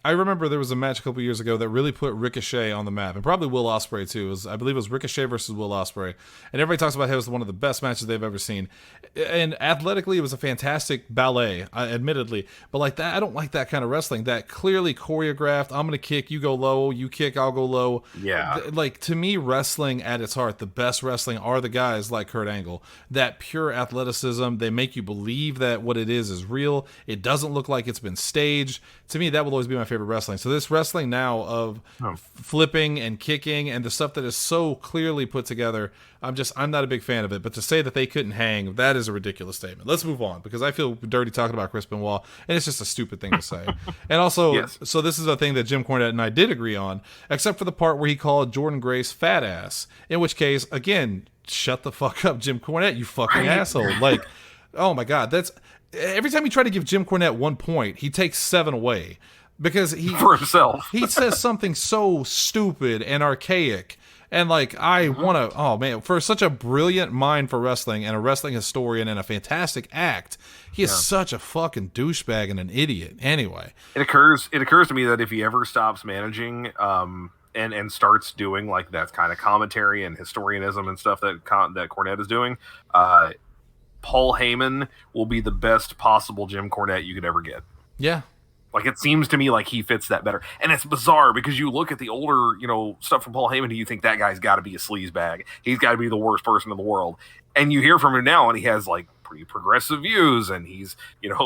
I remember there was a match a couple years ago that really put Ricochet on the map, and probably Will Ospreay too. I believe it was Ricochet versus Will Ospreay, and everybody talks about how it was one of the best matches they've ever seen. And athletically, it was a fantastic ballet, admittedly, but like that, I don't like that kind of wrestling. That clearly choreographed. I'm gonna kick, you go low, you kick, I'll go low. Yeah. Like, to me, wrestling at its heart, the best wrestling are the guys like Kurt Angle. That pure athleticism. They make you believe that what it is real. It doesn't look like it's been staged. To me, that will always be my favorite wrestling. So this wrestling now of flipping and kicking and the stuff that is so clearly put together, I'm not a big fan of it. But to say that they couldn't hang, that is a ridiculous statement. Let's move on, because I feel dirty talking about Chris Benoit, and it's just a stupid thing to say. And also, yes. So this is a thing that Jim Cornette and I did agree on, except for the part where he called Jordan Grace fat ass, in which case, again, shut the fuck up, Jim Cornette, you fucking asshole. Like, oh my God, that's... Every time you try to give Jim Cornette 1 point, he takes 7 away, because for himself. he says something so stupid and archaic. And like, I want to, oh man, for such a brilliant mind for wrestling and a wrestling historian and a fantastic act, he is such a fucking douchebag and an idiot. Anyway, it occurs to me that if he ever stops managing, and starts doing like that kind of commentary and historianism and stuff that Cornette is doing, Paul Heyman will be the best possible Jim Cornette you could ever get. Yeah. Like, it seems to me like he fits that better. And it's bizarre because you look at the older, stuff from Paul Heyman and you think that guy's got to be a sleazebag. He's got to be the worst person in the world. And you hear from him now and he has like pretty progressive views and he's,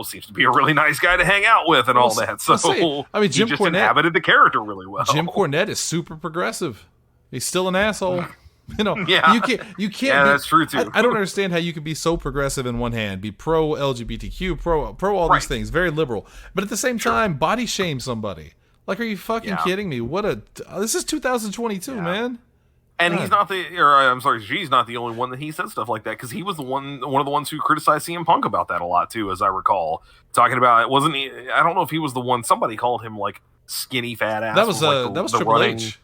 seems to be a really nice guy to hang out with and all that. So Jim just Cornette inhabited the character really well. Jim Cornette is super progressive. He's still an asshole. Yeah. You can't. Yeah, that's true too. I don't understand how you could be so progressive in one hand, be pro LGBTQ, pro all these things, very liberal, but at the same time, body shame somebody. Like, are you fucking kidding me? This is 2022, man. And he's not she's not the only one that he said stuff like that, because he was one of the ones who criticized CM Punk about that a lot too, as I recall. Talking about it, wasn't he? I don't know if he was the one. Somebody called him like skinny fat ass. That was Triple H.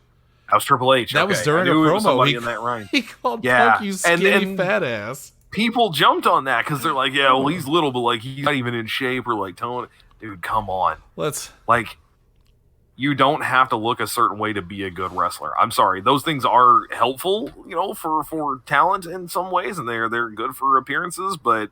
That was Triple H. That was during a promo. He called Punk, you skinny fat ass. People jumped on that because they're like, yeah, well, he's little, but like he's not even in shape, or like telling, dude, come on. You don't have to look a certain way to be a good wrestler. I'm sorry. Those things are helpful, for talent in some ways, and they're good for appearances, but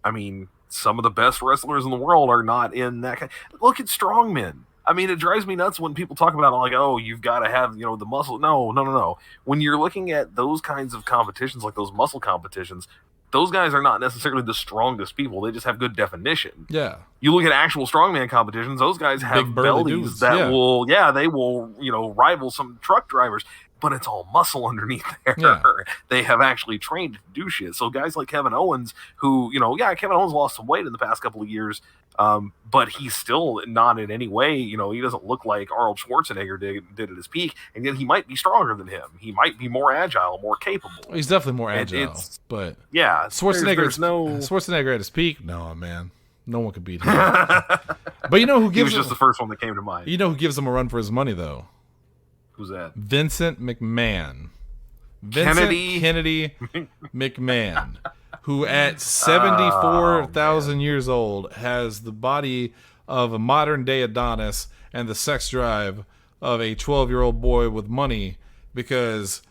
I mean, some of the best wrestlers in the world are not in that kind. Look at strongmen. I mean, it drives me nuts when people talk about it like, oh, you've got to have, the muscle. No. When you're looking at those kinds of competitions, like those muscle competitions, those guys are not necessarily the strongest people. They just have good definition. Yeah. You look at actual strongman competitions, those guys have big burly bellies dudes, that they will, rival some truck drivers, but it's all muscle underneath there. Yeah. They have actually trained to do shit. So guys like Kevin Owens, who, Kevin Owens lost some weight in the past couple of years, but he's still not in any way, he doesn't look like Arnold Schwarzenegger did at his peak, and yet he might be stronger than him. He might be more agile, more capable. He's definitely more agile, but yeah, Schwarzenegger at his peak, no, man. No one could beat him. But he was just the first one that came to mind. You know who gives him a run for his money, though? Who's that? Vincent McMahon. Kennedy McMahon, who at 74,000 years old has the body of a modern day Adonis and the sex drive of a 12-year-old boy with money, because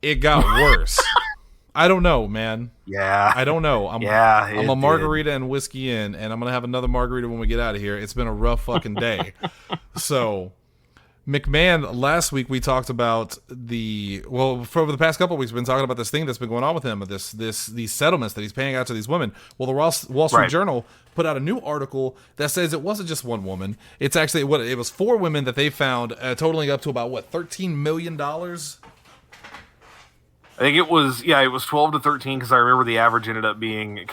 it got worse. I don't know, man. Yeah. I don't know. I'm a margarita and whiskey in, and I'm going to have another margarita when we get out of here. It's been a rough fucking day. So, McMahon, last week we talked about for the past couple of weeks, we've been talking about this thing that's been going on with him, these settlements that he's paying out to these women. Well, the Wall Street Journal put out a new article that says it wasn't just one woman. It's actually, it was 4 women that they found, totaling up to about, $13 million? I think it was 12 to 13 because I remember the average ended up being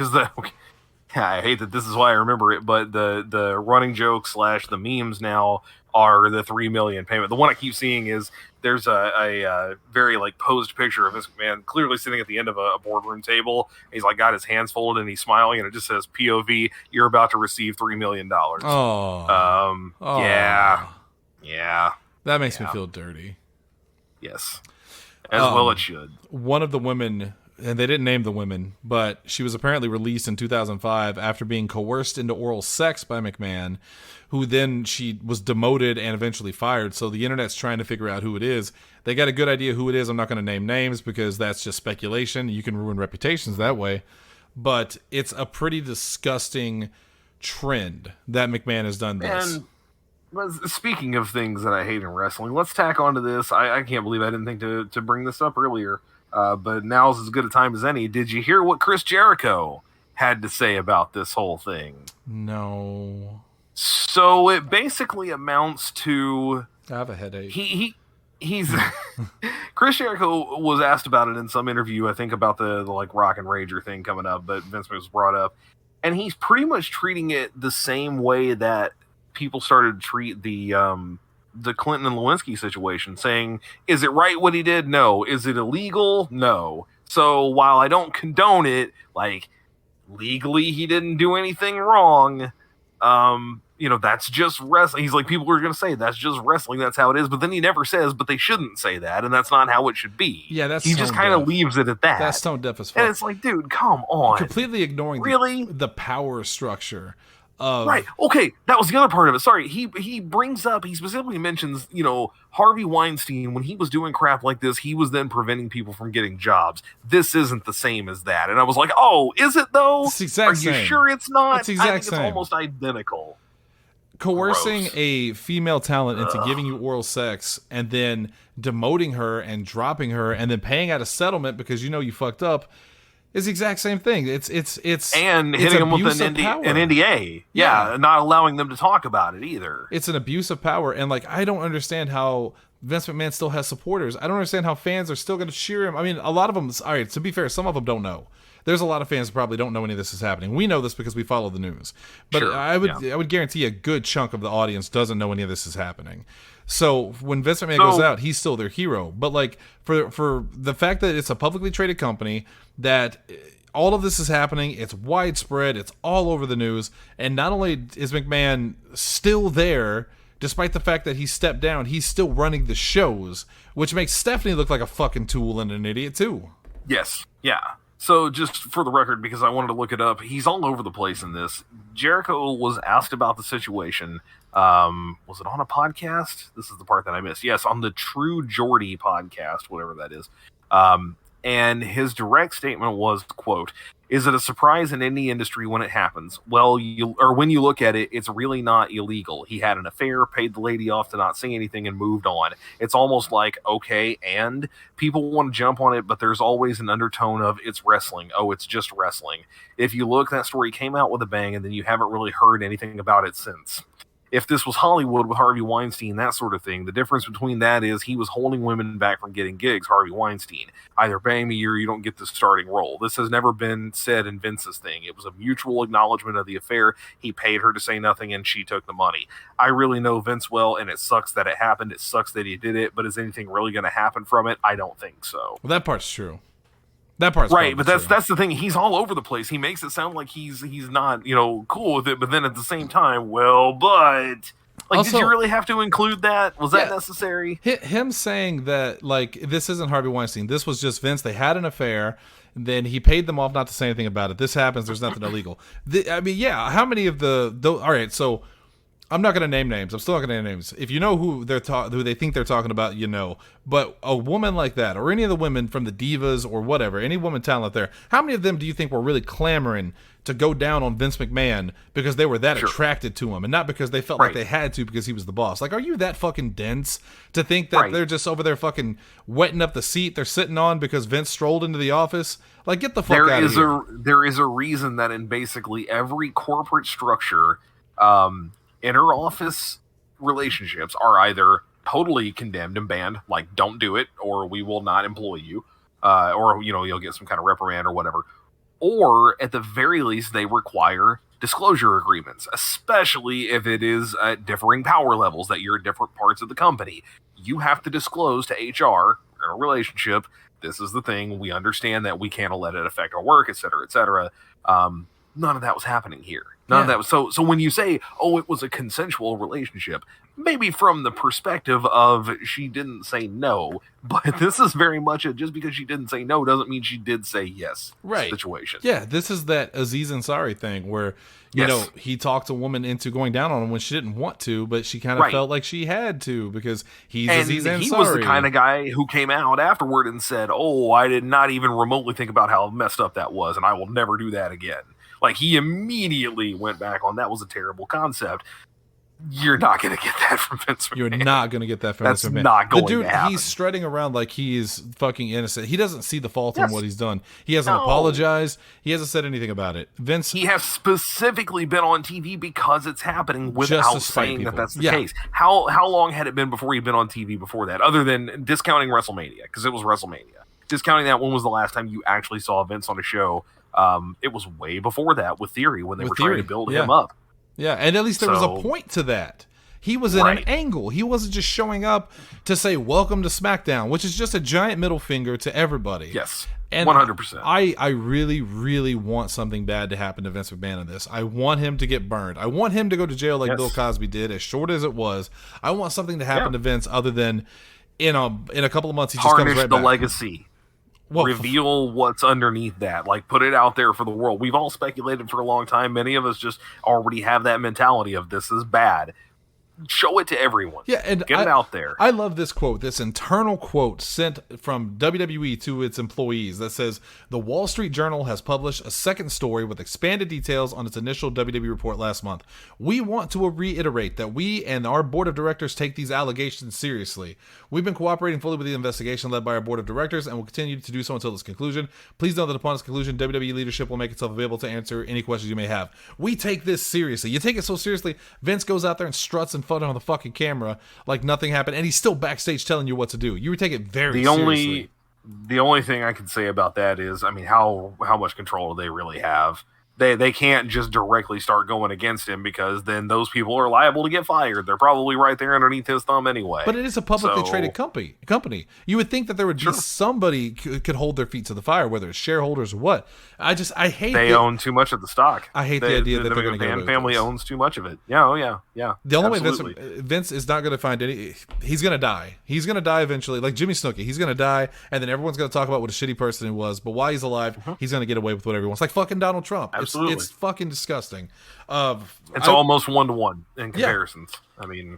I hate that this is why I remember it, but the running joke / the memes now are the 3 million payment. The one I keep seeing is there's a very like posed picture of this man clearly sitting at the end of a boardroom table. He's like got his hands folded and he's smiling, and it just says POV, you're about to receive $3 million. Yeah. That makes me feel dirty. Yes. As well it should. One of the women, and they didn't name the women, but she was apparently released in 2005 after being coerced into oral sex by McMahon, who then she was demoted and eventually fired. So the internet's trying to figure out who it is. They got a good idea who it is. I'm not going to name names because that's just speculation. You can ruin reputations that way. But it's a pretty disgusting trend that McMahon has done this. And speaking of things that I hate in wrestling, let's tack onto this. I can't believe I didn't think to bring this up earlier. But now's as good a time as any. Did you hear what Chris Jericho had to say about this whole thing? No. So it basically amounts to... I have a headache. He's Chris Jericho was asked about it in some interview, I think about the like Rock and Rager thing coming up, but Vince was brought up. And he's pretty much treating it the same way that people started to treat the Clinton and Lewinsky situation, saying, is it right what he did? No. Is it illegal? No. So while I don't condone it, like legally he didn't do anything wrong. That's just wrestling. He's like, people are going to say that's just wrestling. That's how it is. But then he never says, but they shouldn't say that. And that's not how it should be. Yeah, he just kind of leaves it at that. That's tone deaf as fuck. And it's like, dude, come on. Completely ignoring the power structure. Right. Okay. That was the other part of it. Sorry. He brings up, he specifically mentions, Harvey Weinstein, when he was doing crap like this, he was then preventing people from getting jobs. This isn't the same as that. And I was like, oh, is it though? It's the exact same. Are you sure it's not? It's the exact same. It's almost identical. Coercing Gross. a female talent into giving you oral sex and then demoting her and dropping her and then paying out a settlement because you fucked up is the exact same thing. It's and hitting them with an NDA. Yeah, not allowing them to talk about it either. It's an abuse of power, and I don't understand how Vince McMahon still has supporters. I don't understand how fans are still going to cheer him. I mean, a lot of them. All right, to be fair, some of them don't know. There's a lot of fans who probably don't know any of this is happening. We know this because we follow the news, but sure, I would guarantee a good chunk of the audience doesn't know any of this is happening. So when Vince McMahon goes out, he's still their hero. But for the fact that it's a publicly traded company, that all of this is happening, it's widespread, it's all over the news, and not only is McMahon still there, despite the fact that he stepped down, he's still running the shows, which makes Stephanie look like a fucking tool and an idiot too. Yes, yeah. So just for the record, because I wanted to look it up, he's all over the place in this. Jericho was asked about the situation. Was it on a podcast? This is the part that I missed. Yes, on the True Geordie podcast, whatever that is. And his direct statement was, quote, is it a surprise in any industry when it happens? Well, when you look at it, it's really not illegal. He had an affair, paid the lady off to not say anything, and moved on. It's almost like, okay, and people want to jump on it, but there's always an undertone of it's wrestling. Oh, it's just wrestling. If you look, that story came out with a bang, and then you haven't really heard anything about it since. If this was Hollywood with Harvey Weinstein, that sort of thing, the difference between that is he was holding women back from getting gigs, Harvey Weinstein. Either bang me or you don't get the starting role. This has never been said in Vince's thing. It was a mutual acknowledgement of the affair. He paid her to say nothing and she took the money. I really know Vince well, and it sucks that it happened. It sucks that he did it, but is anything really going to happen from it? I don't think so. Well, that part's true. That part's right, but that's the thing. He's all over the place. He makes it sound like he's not cool with it, but then at the same time, but also, did you really have to include that? Was that necessary? Him saying that this isn't Harvey Weinstein. This was just Vince. They had an affair. Then he paid them off not to say anything about it. This happens. There's nothing illegal. How many of all right, so I'm not going to name names. I'm still not going to name names. If you know who who they think they're talking about, But a woman like that, or any of the women from the Divas or whatever, any woman talent there, how many of them do you think were really clamoring to go down on Vince McMahon because they were that attracted to him and not because they felt like they had to because he was the boss? Are you that fucking dense to think that they're just over there fucking wetting up the seat they're sitting on because Vince strolled into the office? Get the fuck out of here. There is a reason that in basically every corporate structure, inter-office relationships are either totally condemned and banned, like don't do it or we will not employ you, or you'll get some kind of reprimand or whatever. Or at the very least, they require disclosure agreements, especially if it is at differing power levels, that you're at different parts of the company. You have to disclose to HR in a relationship, this is the thing, we understand that we can't let it affect our work, et cetera, et cetera. None of that was happening here. None of that was so when you say, oh, it was a consensual relationship, maybe from the perspective of she didn't say no, but this is very much just because she didn't say no doesn't mean she did say yes situation. Yeah, this is that Aziz Ansari thing where, you know, he talked a woman into going down on him when she didn't want to, but she kind of felt like she had to because he's Aziz Ansari. He was the kind of guy who came out afterward and said, oh, I did not even remotely think about how messed up that was, and I will never do that again. Like, he immediately went back on that was a terrible concept. You're not going to get that from Vince McMahon. You're not going to get that from Vince McMahon. That's not going to happen. He's strutting around like he's fucking innocent. He doesn't see the fault in what he's done. He hasn't apologized. He hasn't said anything about it. Vince. He has specifically been on TV because it's happening without saying that that's the case. How long had it been before he'd been on TV before that, other than discounting WrestleMania? Because it was WrestleMania. Discounting that, when was the last time you actually saw Vince on a show? It was way before that with Theory, when they were trying to build him up. Yeah, and at least there was a point to that. He was in an angle. He wasn't just showing up to say, welcome to SmackDown, which is just a giant middle finger to everybody. Yes, and 100%. I really, really want something bad to happen to Vince McMahon in this. I want him to get burned. I want him to go to jail like Bill Cosby did, as short as it was. I want something to happen to Vince other than in a couple of months he just comes right back. Tarnish the legacy. Reveal what's underneath that. Like, put it out there for the world. We've all speculated for a long time. Many of us just already have that mentality of this is bad. Show it to everyone. Yeah, and get it out there. I love this quote, this internal quote sent from WWE to its employees that says, the Wall Street Journal has published a second story with expanded details on its initial WWE report last month. We want to reiterate that we and our board of directors take these allegations seriously. We've been cooperating fully with the investigation led by our board of directors and will continue to do so until its conclusion. Please note that upon its conclusion, WWE leadership will make itself available to answer any questions you may have. We take this seriously. You take it so seriously, Vince goes out there and struts and fun on the fucking camera like nothing happened, and he's still backstage telling you what to do. You would take it very seriously. The only thing I can say about that is, I mean, how much control do they really have? They can't just directly start going against him, because then those people are liable to get fired. They're probably right there underneath his thumb anyway. But it is a publicly traded company. You would think that there would be somebody could hold their feet to the fire, whether it's shareholders or what. I hate they own too much of the stock. I hate the idea that they're going to get the family owns too much of it. Yeah. The only way Vince is not going to find any. He's going to die. He's going to die eventually, like Jimmy Snuka. He's going to die, and then everyone's going to talk about what a shitty person he was. But while he's alive, he's going to get away with whatever he wants, like fucking Donald Trump. Absolutely. It's fucking disgusting. It's almost 1-to-1 in comparisons. I mean,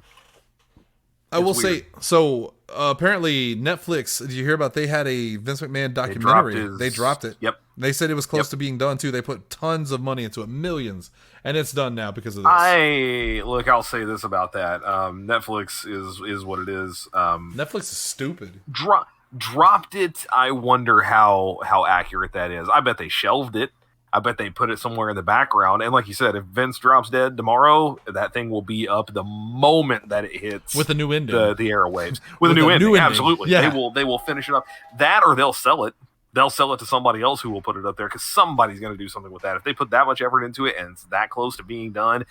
I will say, so apparently Netflix, did you hear about, they had a Vince McMahon documentary. They dropped it. Yep. They said it was close to being done too. They put tons of money into it, millions, and it's done now because of this. I'll say this about that. Netflix is what it is. Netflix is stupid. Dropped it. I wonder how accurate that is. I bet they shelved it. I bet they put it somewhere in the background. And like you said, if Vince drops dead tomorrow, that thing will be up the moment that it hits with a new ending, the airwaves. With a new ending. Absolutely. Yeah. They will finish it up. That, or they'll sell it. They'll sell it to somebody else who will put it up there, because somebody's going to do something with that. If they put that much effort into it and it's that close to being done,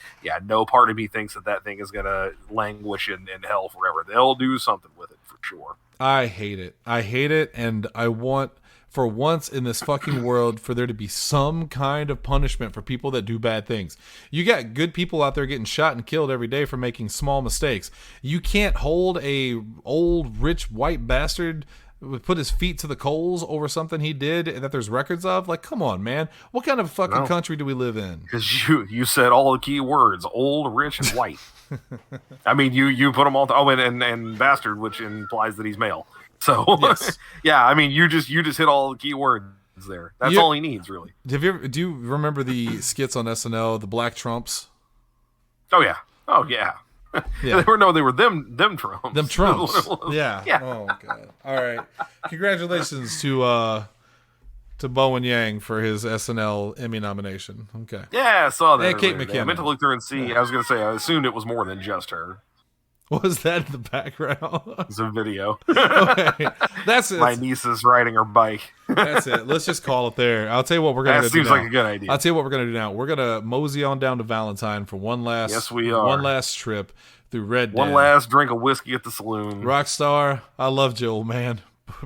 no part of me thinks that thing is going to languish in hell forever. They'll do something with it for sure. I hate it, and I want, for once in this fucking world, for there to be some kind of punishment for people that do bad things. You got good people out there getting shot and killed every day for making small mistakes. You can't hold a old rich white bastard put his feet to the coals over something he did that there's records of. Like, come on, man. What kind of fucking country do we live in? Because you said all the key words: old, rich, and white. I mean, you put them all. And bastard, which implies that he's male. So yes. I mean, you just hit all the key words there. That's all he needs, really. Do you remember the skits on SNL, the Black Trumps? Oh yeah. They were them Trumps. Them Trumps. Yeah. Oh god. All right. Congratulations to Bowen Yang for his SNL Emmy nomination. Okay. Yeah, I saw that. And Kate McKinnon. I meant to look through and see. I was going to say, I assumed it was more than just her. What was that in the background? It's a video. Okay, that's it. My niece is riding her bike. That's it. Let's just call it there. I'll tell you what we're gonna do. That seems like a good idea. I'll tell you what we're gonna do now. We're gonna mosey on down to Valentine for one last. Yes, we are. One last trip through Red Dead. One last drink of whiskey at the saloon. Rockstar, I loved you, old man.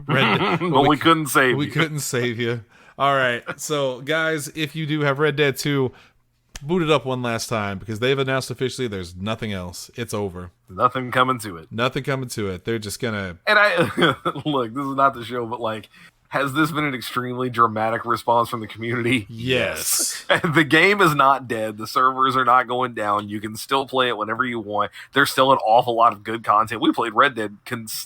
Red Dead, but we couldn't save you. We couldn't save you. All right, so guys, if you do have Red Dead 2, boot it up one last time because they've announced officially there's nothing else. It's over. Nothing coming to it. Nothing coming to it. They're just gonna. And I look. This is not the show, but like, has this been an extremely dramatic response from the community? Yes. The game is not dead. The servers are not going down. You can still play it whenever you want. There's still an awful lot of good content. We played Red Dead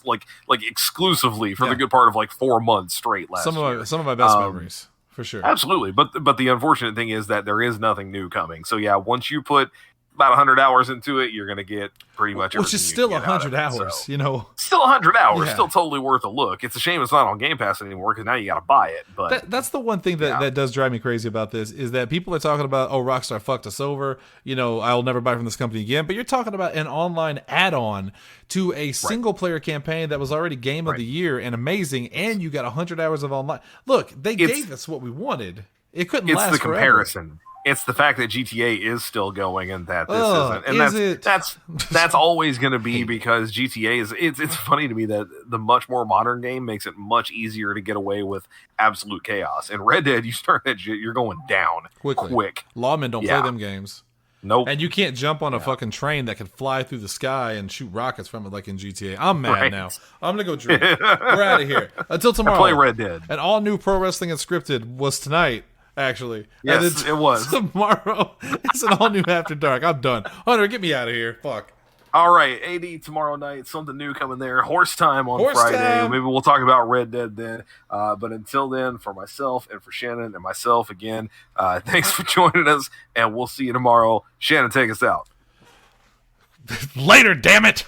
like exclusively for the good part of like 4 months straight last year. Some of my best memories. For sure. Absolutely. But the unfortunate thing is that there is nothing new coming. So yeah, once you put about 100 hours into it, you're going to get pretty much everything. Which is still 100 hours, so. you know. Still 100 hours. Yeah. Still totally worth a look. It's a shame it's not on Game Pass anymore because now you got to buy it. But that's the one thing that does drive me crazy about this is that people are talking about, oh, Rockstar fucked us over. You know, I'll never buy from this company again. But you're talking about an online add-on to a single-player campaign that was already Game of the Year and amazing, and you got 100 hours of online. Look, they gave us what we wanted. It couldn't last forever. It's the comparison. It's the fact that GTA is still going and that this isn't. And that's always going to be because GTA is. It's funny to me that the much more modern game makes it much easier to get away with absolute chaos. In Red Dead, you start that shit, you're going down quick. Lawmen don't play them games. Nope. And you can't jump on a fucking train that can fly through the sky and shoot rockets from it like in GTA. I'm mad now. I'm going to go drink. We're out of here. Until tomorrow. Play Red Dead. An all-new Pro Wrestling Unscripted was tonight. Actually, yes, it was. Tomorrow, it's an all new After Dark. I'm done. Hunter, get me out of here. Fuck. All right, AD tomorrow night. Something new coming there. Horse time on Friday. Time. Maybe we'll talk about Red Dead then. But until then, for myself and for Shannon and myself again, thanks for joining us, and we'll see you tomorrow. Shannon, take us out. Later, damn it.